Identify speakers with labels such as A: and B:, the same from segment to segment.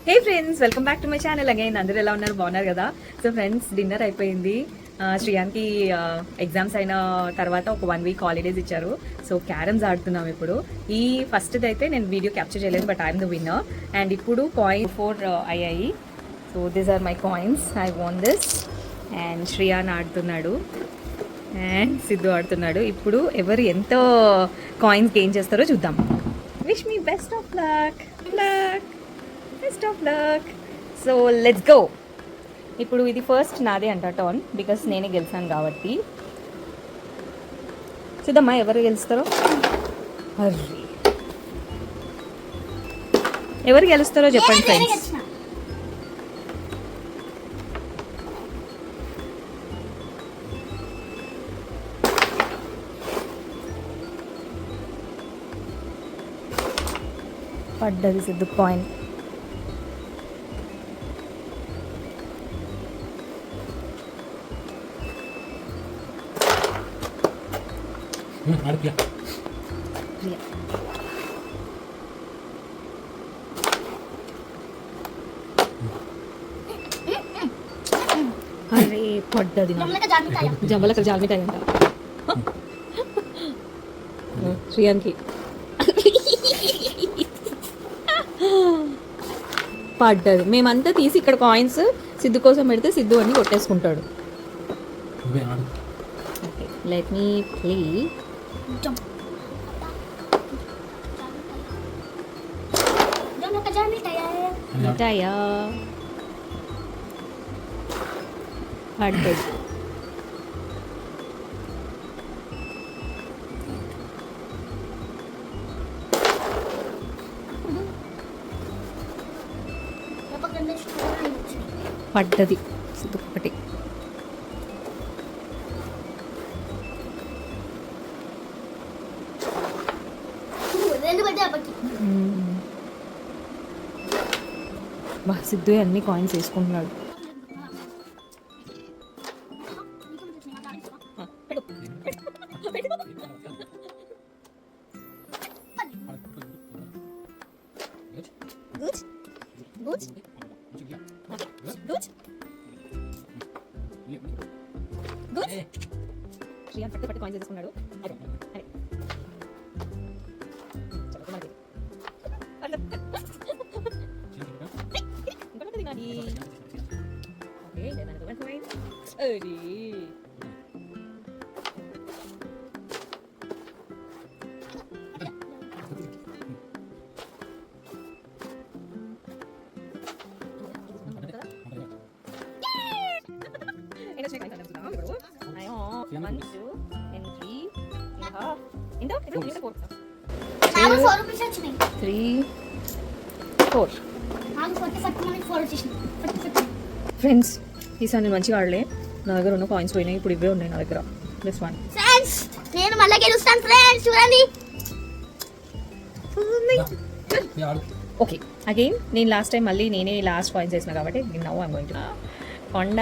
A: Hey friends, welcome back to my channel again. అందరూ ఎలా ఉన్నారు? బాగున్నారు కదా? సో ఫ్రెండ్స్, డిన్నర్ అయిపోయింది. శ్రీయాన్కి ఎగ్జామ్స్ అయిన తర్వాత ఒక 1 వీక్ హాలిడేస్ ఇచ్చారు. సో క్యారమ్స్ ఆడుతున్నాం ఇప్పుడు. ఈ ఫస్ట్ది అయితే నేను వీడియో క్యాప్చర్ చేయలేదు, but I'm the winner. And ఇప్పుడు కాయిన్ 4 అయ్యాయి. So these are my coins. I won this. And Shreyan ఆడుతున్నాడు అండ్ సిద్ధు ఆడుతున్నాడు. ఇప్పుడు ఎవరు ఎంత కాయిన్స్ గెయిన్ చేస్తారో చూద్దాం. Wish me best of luck. Best of luck. So let's go. ఇప్పుడు ఇది ఫస్ట్ నాదే అంట టర్న్, బికాస్ నేనే గెలిచాను కాబట్టి. చూద్దామా ఎవరు గెలుస్తారో. అర్రే, ఎవరు గెలుస్తారో చెప్పండి ఫ్రెండ్స్. పడ్డది సిద్ధు కాయిన్. అరే పడ్డది. జంబలక జామిటాయి అంట శ్రీయాన్కి. పడ్డది. మేమంతా తీసి ఇక్కడ కాయిన్స్ సిద్ధు కోసం పెడితే సిద్ధు అన్ని కొట్టేసుకుంటాడు. Let me play. మిఠాయా పడ్డది. పడ్డది సిద్ధు ఒకటి. బా సిద్ధు అన్ని కాయిన్స్ వేసుకుంటున్నాడు. శ్రీయాన్ పట్టి కాయిన్స్ తీసుకున్నాడు. ఫ్రెండ్స్, ఈసారి నేను మంచిగా ఆడలే. నా దగ్గర ఉన్న కాయిన్స్ పోయినాయి. ఇప్పుడు ఇవే ఉన్నాయి నా దగ్గర. ప్లస్ 1.
B: నేను మళ్ళీ గెలుస్తాను ఫ్రెండ్స్. చూడండి.
A: ఓకే, అగైన్ నేను లాస్ట్ టైం మళ్ళీ నేనే లాస్ట్ కాయిన్స్ వేసిన కాబట్టి నౌ ఐమ్ గోయింగ్ టు కొండ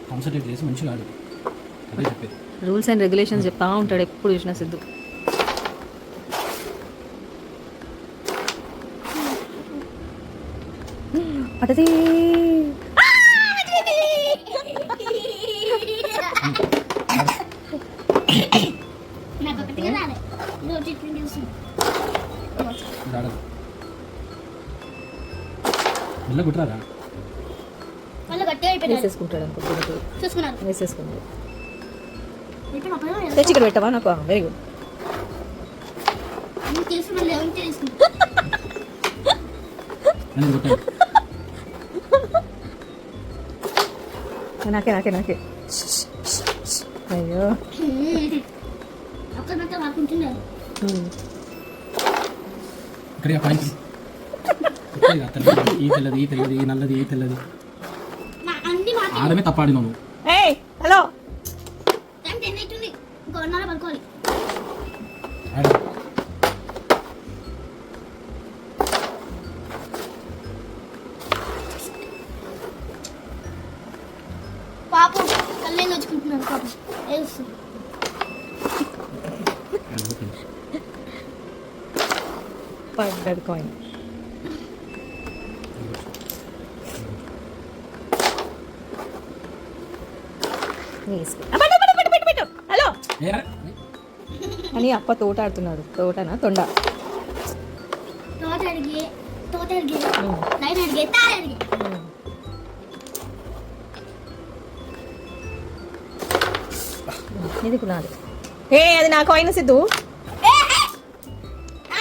C: కాన్సన్ట్రేట్ చేసి మంచిగా ఆడు. అదే చెప్పేది.
A: రూల్స్ అండ్ రెగ్యులేషన్స్ చెప్తా ఉంటాడు ఎప్పుడు చూసినా సిద్ధు. పడది. వేసేసుకుంటాడు అనుకుంటున్నాడు. వేసేసుకున్నాడు. తెచ్చి ఇక్కడ పెట్టవా నాకు? Very good. నాకే నాకే నాకే. అయ్యో,
C: ఈ తెల్లది, ఈ తెల్లది, ఈ నల్లది, ఈ తెల్లది ఆడమే తప్పాడి నువ్వు.
A: హలో,
B: పాపం కళ్ళే నొచ్చుకుంటున్నాను. పాపం
A: పడ్డది కాయిన్. హలో
C: ఏరా?
A: అని అప్ప తోట ఆడుతున్నాడు. తోటనా తొండ?
B: తోట అడిగి లైన్ అడిగి తాళ అడిగి
A: ఇది నాది. ఏ అది నా కాయిన్ సిద్ధు.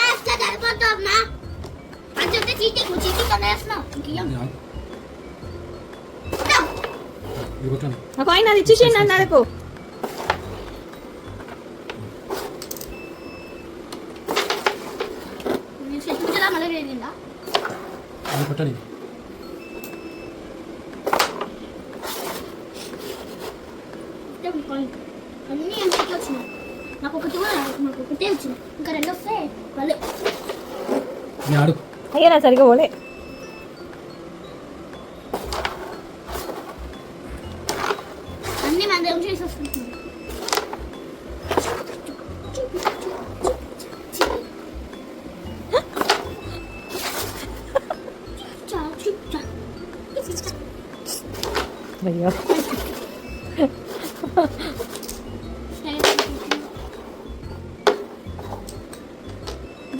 B: అట్లా సరిపోతావు అమ్మా అని చెప్తే చీటీ కొనేస్తున్నావు ఇంకేం
C: ఇది కొట్టండి.
A: ఆ కాయిన్ అది ఇచ్చేసేయండి అన్నారకు.
B: నేను చెప్పించదా మళ్ళీ వేరిందా
C: అది కొట్టండి.
B: అన్నీ ఎంతకి వచ్చినాయి. నాకు ఒకటే వచ్చినాయి. ఇంకా రెండు వస్తే మళ్ళీ
C: నేను ఆడు.
A: అయ్యా నా సరిగా పోలే.
B: అన్నీ మన దగ్గర చేసి వస్తున్నాయి.
A: అయ్యో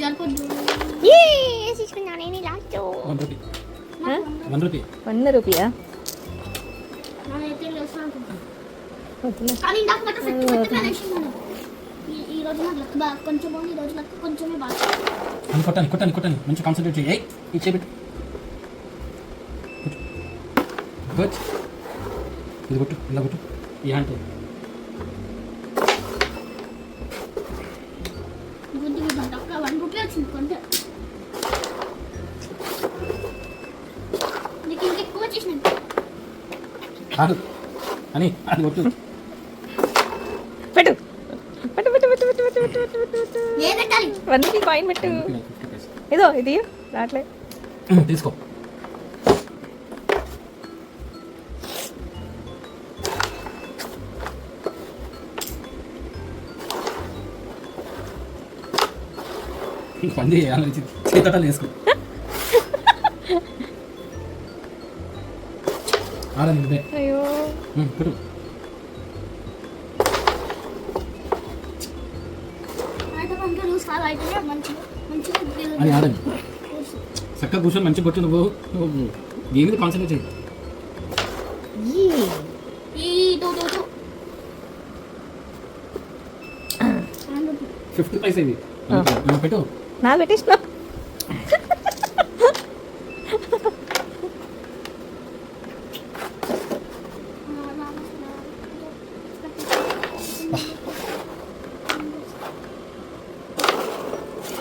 B: జరపొద్దు
C: 1 రూపీ. 1 రూపీ.
A: 1 రూపాయా?
B: నానైతే లేసా అనుకుంటాను.
A: వద్దులే.
B: కానీ ఇందాక మట్ట ఈ రోజు నాకు లెక్క బాగా కొంచెం బాగుంది. ఈ రోజు లెక్క కొంచెమే బాగా.
C: అని కొట్టండి కొట్టండి కొట్టండి. మంచి కాన్సన్ట్రేట్ చేయి. ఈ చేపెట్టు. గుడ్. ఇది కొట్టు. ఇలా కొట్టు. ఈ హ్యాండ్
B: గుడ్డి గుడ్డి అక్క 1 రూపీ వచ్చింది కొంటే. నీకు ఇంకెక్కువ వచ్చేసినాయి.
C: ఆడు అని అది కొట్టు.
A: పెట్టు పెట్టు పెట్టు పెట్టు పెట్టు పెట్టు పెట్టు పెట్టు పెట్టు.
B: ఏ పెట్టాలి?
A: 1 రూపీ కాయిన్ పెట్టు.
C: 50 పైసలు.
A: ఇదో ఇది రాట్లే.
C: తీసుకో. పని చేయాలని చేతటాలు వేసుకో. ఆడండి ఇదే.
A: అయ్యో
C: కొట్టు.
B: అయితే మనకి రూల్స్ ఫాలో అయితేనే మంచిగా
C: అని ఆడండి. చక్కగా కూర్చొని మంచిగా కొట్టు. నువ్వు గేమ్ మీద కాన్సన్ట్రేట్ చేయి.
B: ఈ టూ
C: 50 పైసా ఇది. పెట్టు.
A: నా పెట్టేసిన.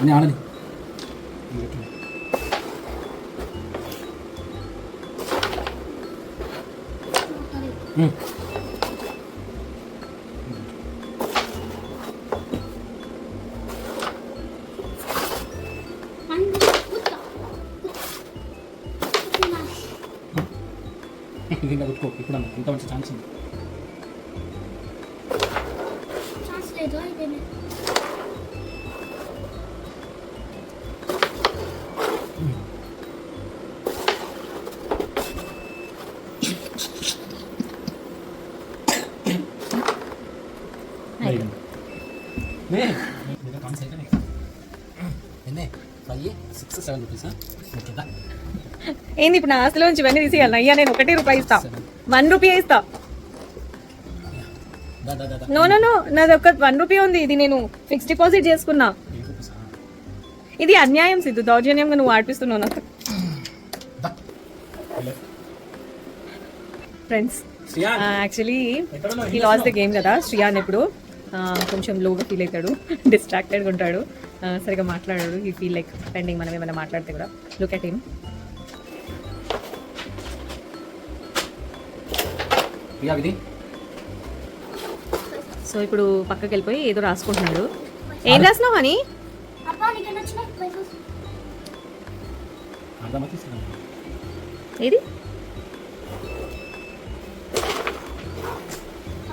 C: అని ఆడని. ఇది ఇంకా కొట్టుకో. ఇప్పుడు అన్న ఇంత మంచి ఛాన్స్ ఉంది.
B: ఛాన్స్ లేదు అయిపోయింది.
A: ఏంది ఇప్పుడు నా ఆస్తిలో నుంచి ఇవన్నీ తీసేయాలి? అయ్యా నేను 1 రూపాయి ఇస్తా. 1 రూపాయి ఇస్తా. నో నో నో నాది ఒక 1 రూపాయి ఉంది. ఇది నేను ఫిక్స్ డిపాజిట్ చేసుకున్నా. ఇది అన్యాయం సిద్ధు. దౌర్జన్యంగా నువ్వు ఆడిపిస్తున్నావు నాకు. ఫ్రెండ్స్ యాక్చువల్లీ ఈ లాస్ ద గేమ్ కదా. శ్రియాన్ ఇప్పుడు కొంచెం లోగా ఫీల్ అవుతాడు, డిస్ట్రాక్టెడ్గా ఉంటాడు, సరిగా మాట్లాడాడు. ఈ ఫీల్ లైక్ పెండింగ్ మనం ఏమైనా మాట్లాడితే కూడా. Look at him. సో ఇప్పుడు పక్కకి వెళ్ళిపోయి ఏదో రాసుకుంటున్నాడు. ఏం రాసినావు అని?
B: అబ్బా నీకు వచ్చినాయి పైసలు.
A: ఏది?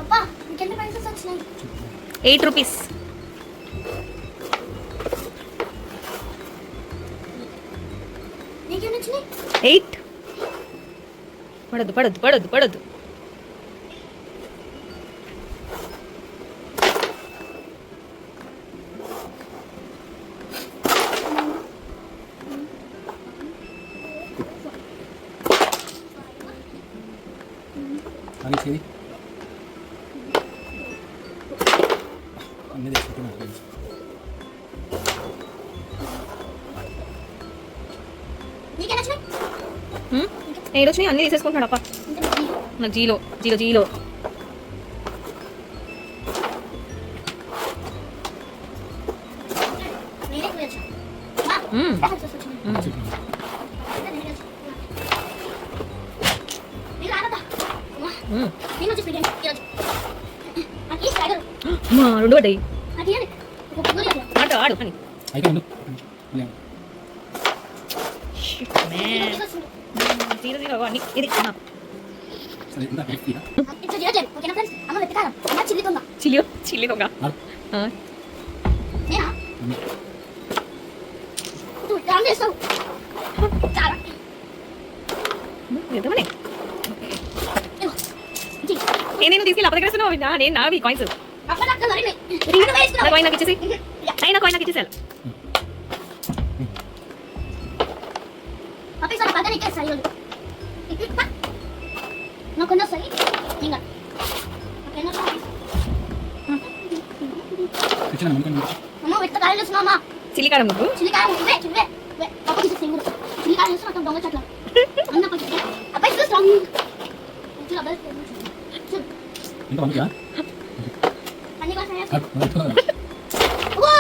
B: అబ్బా నీకెన్ని పైసలు వచ్చినాయి?
A: 8 రూపీస్. 8 పడద్దు పడద్దు పడద్దు పడద్దు.
C: అని చేయి అన్నీ తెచ్చుకుంటున్నాను.
B: నీకే నచ్చినాయి?
A: ఏడొచ్చినాయి అన్నీ తీసేసుకుంటున్నాడు అప్ప. నాకు జీలో జీలో జీలో.
B: నేనే పోయొచ్చు. బా.
A: మ్మ్.
B: నీకు రాదా?
A: మ్మ్.
B: నేను వచ్చి పిడియండి ఈరోజు. నాకు ఈ స్టాగర్.
A: అమ్మా, రెండు పడ్డాయి.
B: నాకు ఇవ్వండి. ఒక పువ్వులు ఇవ్వండి.
A: ఆట ఆడు అని.
C: అయితే ఉండు
A: జీరో జీరో అన్ని ఇది
C: సరే ఇంత హ్యాపీగా
B: ఇట్లా చేయట్లేదు. ఓకేనా ఫ్రెండ్స్? అమ్మ వెతకాలం. అమ్మ చిల్లి దొంగ.
A: చిల్లి చిల్లి దొంగ.
B: నేనా? నువ్వు ఇట్లా చేస్తావు. చాలా.
A: నిజమనే.
B: ఇదిగో. జీ.
A: నేను తీసుకెళ్ళి అప్ప దగ్గర వేస్తున్నావు. నేను నావి కాయిన్స్.
B: అమ్మ నాకు మరి రింగ్ వేస్తున్నావు.
A: నా కాయిన్ నాకు ఇచ్చేసి. అయినా కాయిన్ నాకు ఇచ్చేసాను.
B: అప్పి సార్ పద నీకే సై రోజు. నాకు కొంచెం సై. ఇంకా. ఓకేనా?
C: తెచ్చిన అనుకోండి.
B: అమ్మ వెతక కాయలు చేస్తున్నావు అమ్మ.
A: చిల్లి కారం నువ్వు.
B: చిల్లికాయ చిల్లే చిల్లే. అప్పకి సింగుడు. చిల్లికాయ చేస్తున్నా మొత్తం దొంగ చెట్ల. అన్న కొంచెం. అబ్బాయి చూడు స్ట్రాంగ్. చూడు అబ్బాయి. చూడు.
C: ఇంత వండుగా
B: అన్ని కూడా సై. ఓ!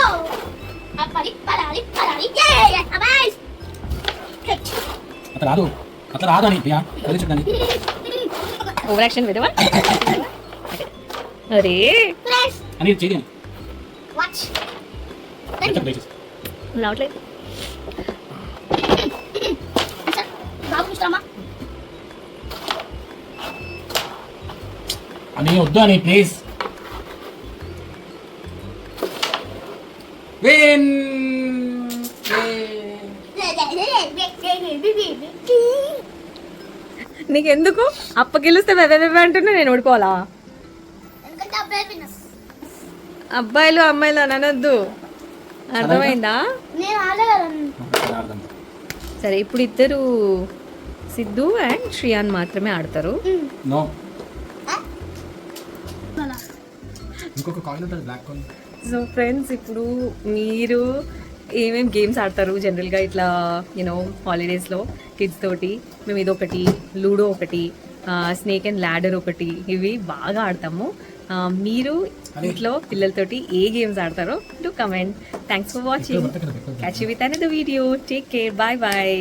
B: అప్పడి పడాలి పడాలి. ఏ! అబ్బాయి.
C: అట్లా రాదు అని అదే చెప్పండి.
A: ఓవర్ యాక్షన్ విధవా. అరే
B: ఫ్రెండ్స్
C: అని చేయండి
B: వాచ్.
A: రావట్లేదు.
B: బాబు చూస్తామా?
C: అని వద్దు అని ప్లీజ్. విన్
A: నీకెందుకు అప్ప గెలిస్తే వెవ్వెవ్వ అంటున్నా నేను ఓడిపోవాలా?
B: ఎందుకంటే అబ్బాయి విన్నర్స్.
A: అబ్బాయిలు అమ్మాయిలు అని అనొద్దు, అర్థమైందా?
B: నేను ఆడగలను.
A: సరే ఇప్పుడు ఇద్దరు సిద్ధు అండ్ శ్రియాన్ మాత్రమే ఆడతారు.
C: నో ఇంకొక కాయిన్ ఉంటుంది బ్లాక్ కాయిన్.
A: సో ఫ్రెండ్స్ ఇప్పుడు మీరు ఏమేమి గేమ్స్ ఆడతారు జనరల్గా ఇట్లా యూనో హాలిడేస్లో కిడ్స్ తోటి? మేము ఇదొకటి, లూడో ఒకటి, స్నేక్ అండ్ ల్యాడర్ ఒకటి, ఇవి బాగా ఆడతాము. మీరు ఇంట్లో పిల్లలతోటి ఏ గేమ్స్ ఆడతారో to comment. Thanks for watching. Catch you with another video. Take care. Bye bye.